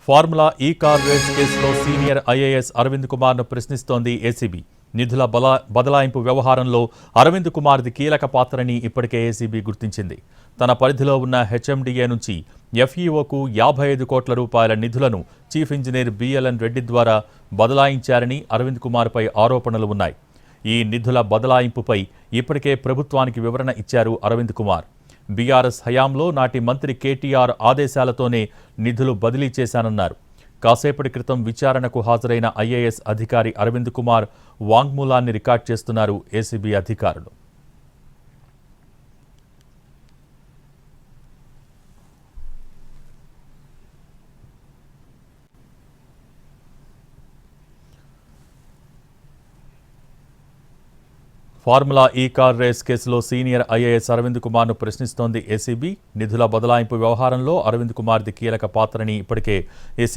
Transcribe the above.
Formula ఈ car race కేసులో senior IAS Arvind కుమార్ను ప్రశ్నిస్తోంది ACB. నిధుల బదలాయింపు వ్యవహారంలో అరవింద్ కుమార్ది కీలక పాత్రని ఇప్పటికే ఏసీబీ గుర్తించింది. తన పరిధిలో ఉన్న హెచ్ఎండిఏ నుంచి ఎఫ్ఈఓకు 55 కోట్ల రూపాయల నిధులను చీఫ్ ఇంజనీర్ బిఎల్ఎన్ రెడ్డి ద్వారా బదలాయించారని అరవింద్ కుమార్పై ఆరోపణలు ఉన్నాయి. ఈ నిధుల బదలాయింపుపై ఇప్పటికే ప్రభుత్వానికి వివరణ ఇచ్చారు అరవింద్ కుమార్. బీఆర్ఎస్ హయాంలో నాటి మంత్రి కేటీఆర్ ఆదేశాలతోనే నిధులు బదిలీ చేశానన్నారు. కాసేపటి క్రితం విచారణకు హాజరైన ఐఏఎస్ అధికారి అరవింద్ కుమార్ వాంగ్మూలాన్ని రికార్డ్ చేస్తున్నారు ఏసీబీ అధికారులు. ఫార్ములా ఈ కార్ రేస్ కేసులో సీనియర్ ఐఏఎస్ అరవింద్ కుమార్ను ప్రశ్నిస్తోంది ఏసీబీ. నిధుల బదలాయింపు వ్యవహారంలో అరవింద్ కుమార్ది కీలక పాత్రని ఇప్పటికే ఏసీబీ